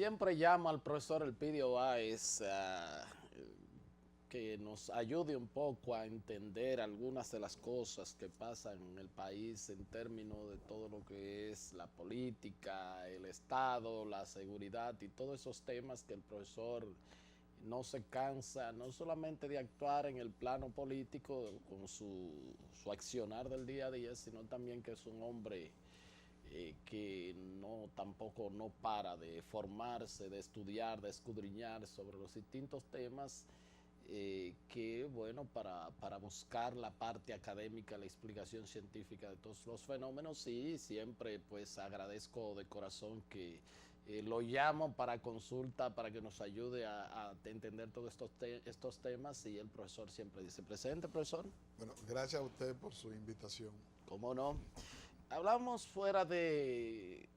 siempre llamo al profesor Elpidio Báez que nos ayude un poco a entender algunas de las cosas que pasan en el país en términos de todo lo que es la política, el Estado, la seguridad y todos esos temas que el profesor no se cansa, no solamente de actuar en el plano político con su accionar del día a día, sino también que es un hombre que no tampoco no para de formarse, de estudiar, de escudriñar sobre los distintos temas que, bueno, para buscar la parte académica, la explicación científica de todos los fenómenos y siempre pues agradezco de corazón que lo llamo para consulta, para que nos ayude a entender todos estos temas y el profesor siempre dice, presente profesor. Bueno, gracias a usted por su invitación. ¿Cómo no? Hablamos fuera de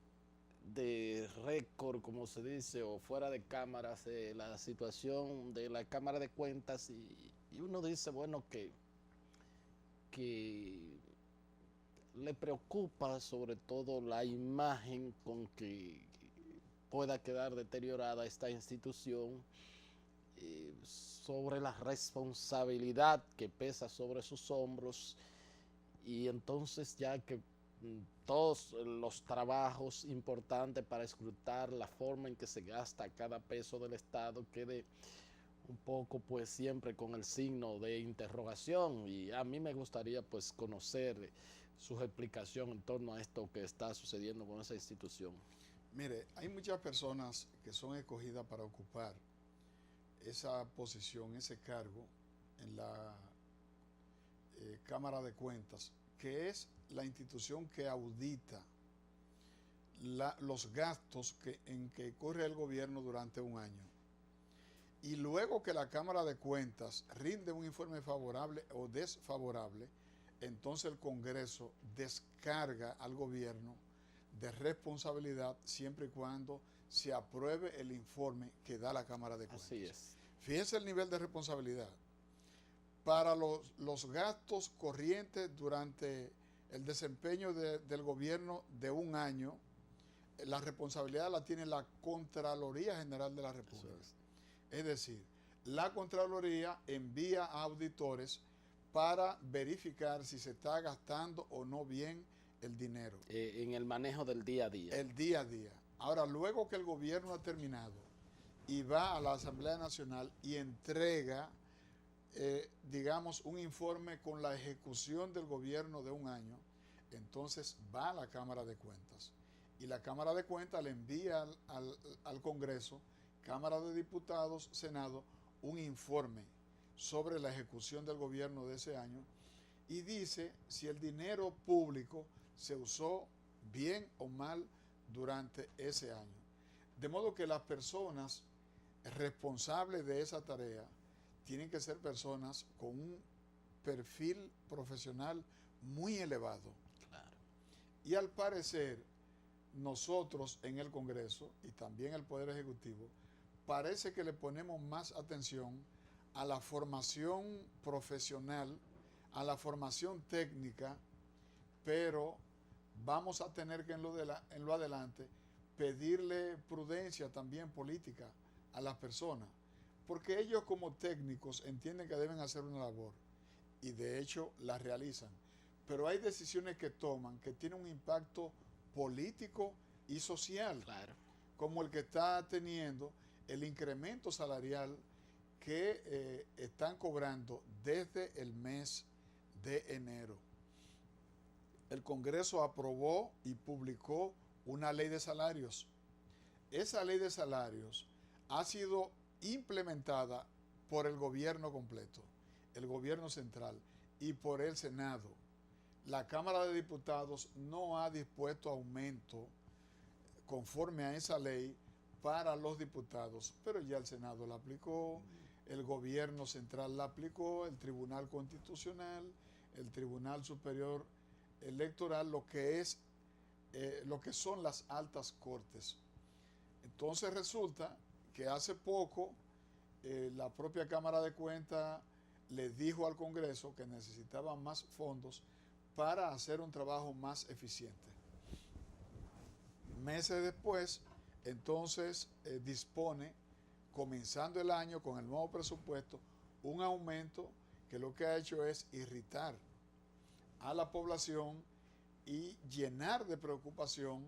récord, como se dice, o fuera de cámaras, la situación de la Cámara de Cuentas y uno dice, bueno, que le preocupa sobre todo la imagen con que pueda quedar deteriorada esta institución, sobre la responsabilidad que pesa sobre sus hombros y entonces ya que todos los trabajos importantes para escrutar la forma en que se gasta cada peso del Estado quede un poco pues siempre con el signo de interrogación y a mí me gustaría pues conocer su explicación en torno a esto que está sucediendo con esa institución. Mire, hay muchas personas que son escogidas para ocupar esa posición, ese cargo en la Cámara de Cuentas, que es la institución que audita los gastos en que corre el gobierno durante un año. Y luego que la Cámara de Cuentas rinde un informe favorable o desfavorable, entonces el Congreso descarga al gobierno de responsabilidad siempre y cuando se apruebe el informe que da la Cámara de Cuentas. Así es. Fíjense el nivel de responsabilidad. Para los gastos corrientes durante el desempeño del gobierno de un año, la responsabilidad la tiene la Contraloría General de la República. Es decir, la Contraloría envía a auditores para verificar si se está gastando o no bien el dinero. En el manejo del día a día. El día a día. Ahora, luego que el gobierno ha terminado y va a la Asamblea Nacional y entrega, digamos, un informe con la ejecución del gobierno de un año, entonces va a la Cámara de Cuentas. Y la Cámara de Cuentas le envía al Congreso, Cámara de Diputados, Senado, un informe sobre la ejecución del gobierno de ese año y dice si el dinero público se usó bien o mal durante ese año. De modo que las personas responsables de esa tarea tienen que ser personas con un perfil profesional muy elevado. Claro. Y al parecer, nosotros en el Congreso y también el Poder Ejecutivo, parece que le ponemos más atención a la formación profesional, a la formación técnica, pero vamos a tener que en lo adelante pedirle prudencia también política a las personas, porque ellos como técnicos entienden que deben hacer una labor y de hecho la realizan, pero hay decisiones que toman que tienen un impacto político y social, Claro. como el que está teniendo el incremento salarial que están cobrando desde el mes de enero. El Congreso aprobó y publicó una ley de salarios. Esa ley de salarios ha sido implementada por el gobierno completo, el gobierno central y por el Senado. La Cámara de Diputados no ha dispuesto aumento conforme a esa ley para los diputados, pero ya el Senado la aplicó, el gobierno central la aplicó, el Tribunal Constitucional, el Tribunal Superior Electoral, lo que son las altas cortes. Entonces resulta que hace poco la propia Cámara de Cuentas le dijo al Congreso que necesitaba más fondos para hacer un trabajo más eficiente. Meses después, entonces dispone, comenzando el año con el nuevo presupuesto, un aumento que lo que ha hecho es irritar a la población y llenar de preocupación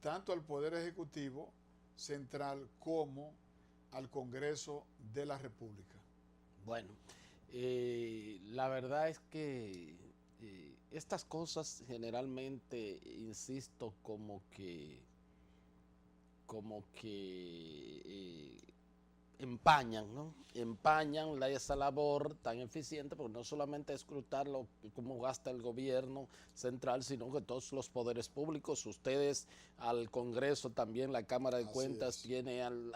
tanto al Poder Ejecutivo Central como al Congreso de la República. Bueno, la verdad es que estas cosas generalmente, insisto, como que empañan, ¿no? Empañan esa labor tan eficiente, porque no solamente escrutar cómo gasta el gobierno central, sino que todos los poderes públicos, ustedes al Congreso también, la Cámara de Cuentas tiene al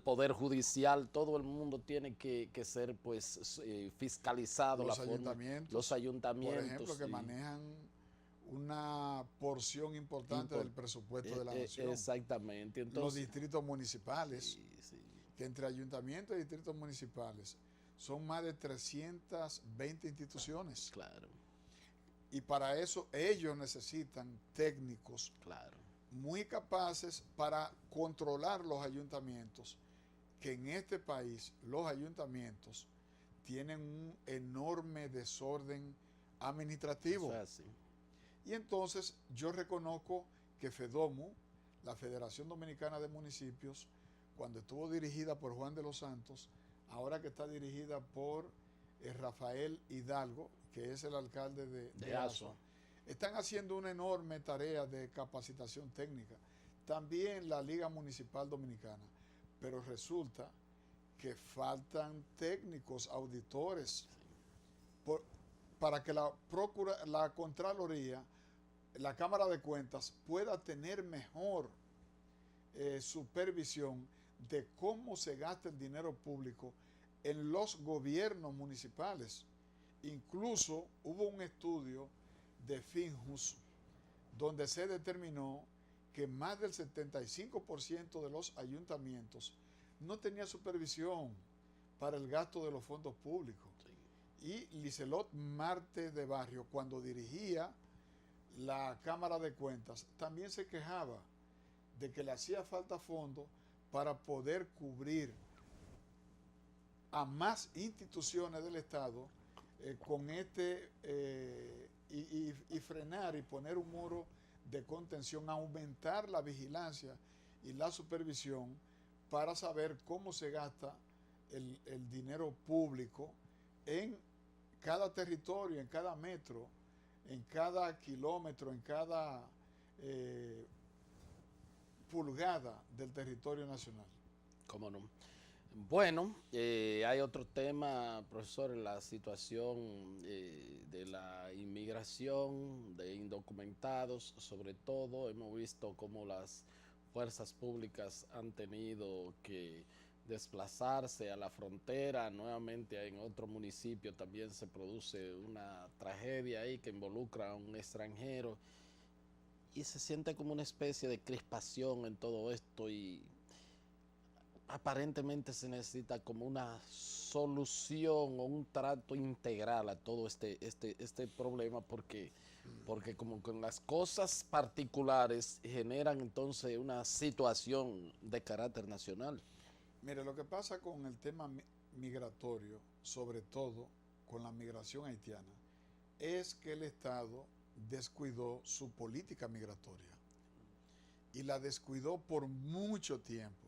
Poder Judicial, todo el mundo tiene que ser pues fiscalizado. Los ayuntamientos, los ayuntamientos, por ejemplo, que manejan una porción importante del presupuesto de la nación. Exactamente. Entonces, los distritos municipales, sí. Que entre ayuntamientos y distritos municipales son más de 320 instituciones. Claro. Y para eso ellos necesitan técnicos muy capaces para controlar los ayuntamientos, que en este país los ayuntamientos tienen un enorme desorden administrativo. Y entonces yo reconozco que FEDOMU, la Federación Dominicana de Municipios, cuando estuvo dirigida por Juan de los Santos, ahora que está dirigida por Rafael Hidalgo, que es el alcalde de Azua, están haciendo una enorme tarea de capacitación técnica. También la Liga Municipal Dominicana. Pero resulta que faltan técnicos, auditores, para que la Contraloría, la Cámara de Cuentas, pueda tener mejor supervisión de cómo se gasta el dinero público en los gobiernos municipales. Incluso hubo un estudio de Finjus donde se determinó que más del 75% de los ayuntamientos no tenía supervisión para el gasto de los fondos públicos. Y Liselot Marte de Barrio, cuando dirigía la Cámara de Cuentas, también se quejaba de que le hacía falta fondos para poder cubrir a más instituciones del Estado y frenar y poner un muro de contención, aumentar la vigilancia y la supervisión para saber cómo se gasta el dinero público en cada territorio, en cada metro, en cada kilómetro, en cada pulgada del territorio nacional. ¿Cómo no? Bueno, hay otro tema, profesor, la situación de la inmigración, de indocumentados, sobre todo. Hemos visto cómo las fuerzas públicas han tenido que desplazarse a la frontera. Nuevamente en otro municipio también se produce una tragedia ahí que involucra a un extranjero y se siente como una especie de crispación en todo esto, y aparentemente se necesita como una solución o un trato integral a todo este problema, porque como con las cosas particulares generan entonces una situación de carácter nacional. Mire, lo que pasa con el tema migratorio, sobre todo con la migración haitiana, es que el Estado descuidó su política migratoria y la descuidó por mucho tiempo.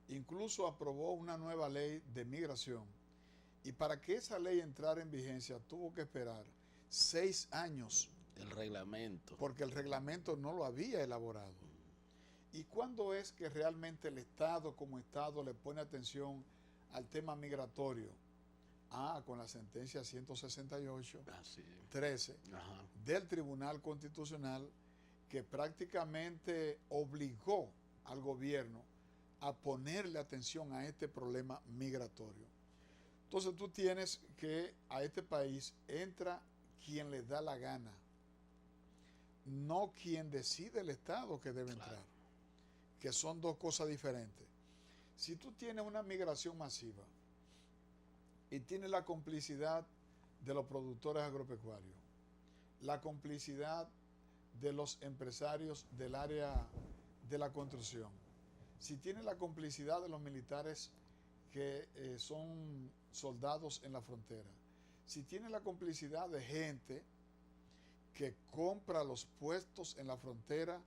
Incluso aprobó una nueva ley de migración, y para que esa ley entrara en vigencia tuvo que esperar 6 años. El reglamento. Porque el reglamento no lo había elaborado. ¿Y cuándo es que realmente el Estado como Estado le pone atención al tema migratorio? Con la sentencia 168-13 del Tribunal Constitucional, que prácticamente obligó al gobierno a ponerle atención a este problema migratorio. Entonces tú tienes que a este país entra quien le da la gana, no quien decide el Estado que debe entrar, que son dos cosas diferentes. Si tú tienes una migración masiva y tienes la complicidad de los productores agropecuarios, la complicidad de los empresarios del área de la construcción, si tiene la complicidad de los militares que son soldados en la frontera, si tiene la complicidad de gente que compra los puestos en la frontera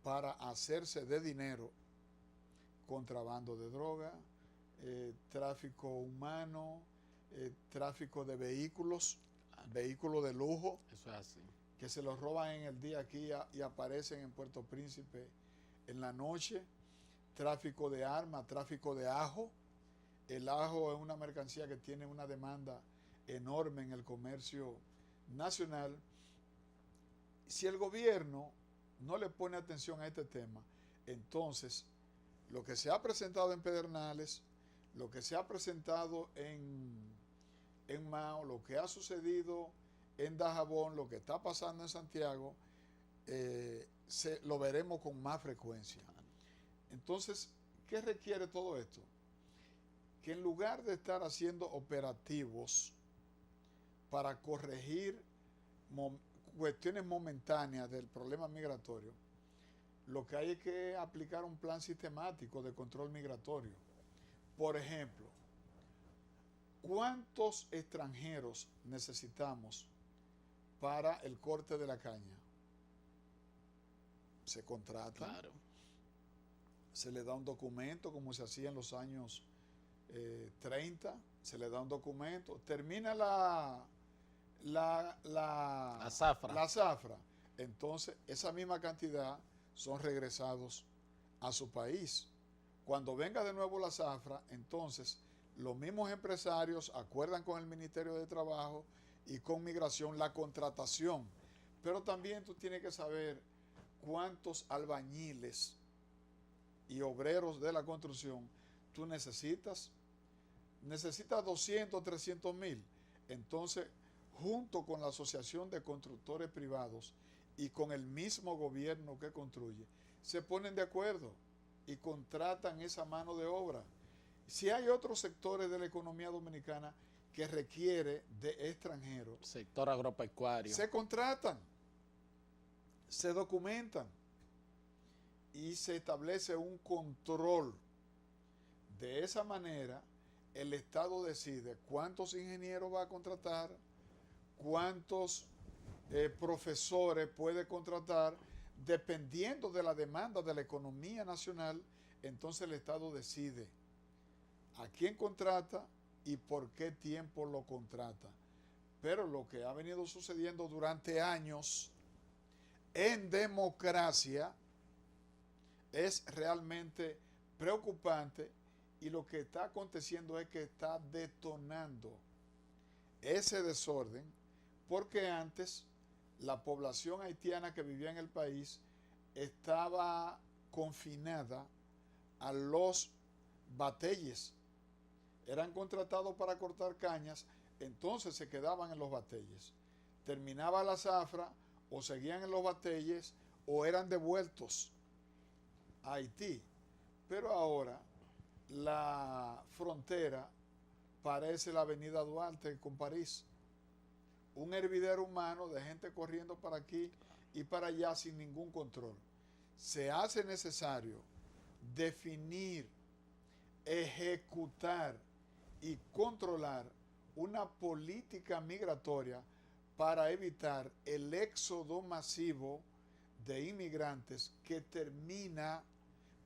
para hacerse de dinero, contrabando de droga, tráfico humano, tráfico de vehículos, vehículos de lujo, eso es así, que se los roban en el día aquí y aparecen en Puerto Príncipe en la noche, tráfico de armas, tráfico de ajo. El ajo es una mercancía que tiene una demanda enorme en el comercio nacional. Si el gobierno no le pone atención a este tema, entonces lo que se ha presentado en Pedernales, lo que se ha presentado en Mao, lo que ha sucedido en Dajabón, lo que está pasando en Santiago, lo veremos con más frecuencia. Entonces, ¿qué requiere todo esto? Que en lugar de estar haciendo operativos para corregir cuestiones momentáneas del problema migratorio, lo que hay es que aplicar un plan sistemático de control migratorio. Por ejemplo, ¿cuántos extranjeros necesitamos para el corte de la caña? Se contrata, claro, se le da un documento como se hacía en los años 30, se le da un documento, termina la zafra, entonces esa misma cantidad son regresados a su país. Cuando venga de nuevo la zafra, entonces los mismos empresarios acuerdan con el Ministerio de Trabajo y con Migración la contratación. Pero también tú tienes que saber cuántos albañiles y obreros de la construcción tú necesitas. Necesitas 200, 300 mil. Entonces, junto con la Asociación de Constructores Privados y con el mismo gobierno que construye, se ponen de acuerdo y contratan esa mano de obra. Si hay otros sectores de la economía dominicana que requiere de extranjeros, sector agropecuario, se contratan, se documentan y se establece un control. De esa manera, el Estado decide cuántos ingenieros va a contratar, cuántos profesores puede contratar, dependiendo de la demanda de la economía nacional. Entonces el Estado decide a quién contrata y por qué tiempo lo contrata. Pero lo que ha venido sucediendo durante años en democracia es realmente preocupante, y lo que está aconteciendo es que está detonando ese desorden, porque antes la población haitiana que vivía en el país estaba confinada a los bateyes. Eran contratados para cortar cañas, entonces se quedaban en los bateyes. Terminaba la zafra, o seguían en los bateyes, o eran devueltos a Haití. Pero ahora la frontera parece la avenida Duarte con París. Un hervidero humano de gente corriendo para aquí y para allá sin ningún control. Se hace necesario definir, ejecutar y controlar una política migratoria para evitar el éxodo masivo de inmigrantes que termina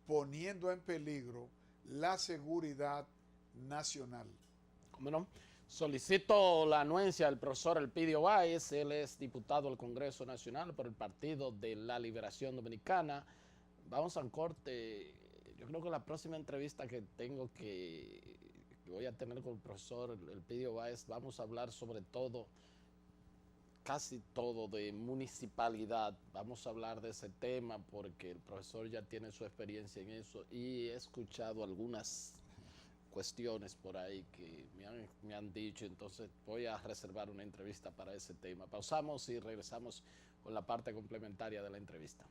poniendo en peligro la seguridad nacional. ¿Cómo no? Solicito la anuencia del profesor Elpidio Báez. Él es diputado del Congreso Nacional por el Partido de la Liberación Dominicana. Vamos a un corte. Yo creo que la próxima entrevista que voy a tener con el profesor Elpidio Báez, vamos a hablar sobre todo, casi todo, de municipalidad. Vamos a hablar de ese tema porque el profesor ya tiene su experiencia en eso y he escuchado algunas cuestiones por ahí que me han dicho, entonces voy a reservar una entrevista para ese tema. Pausamos y regresamos con la parte complementaria de la entrevista.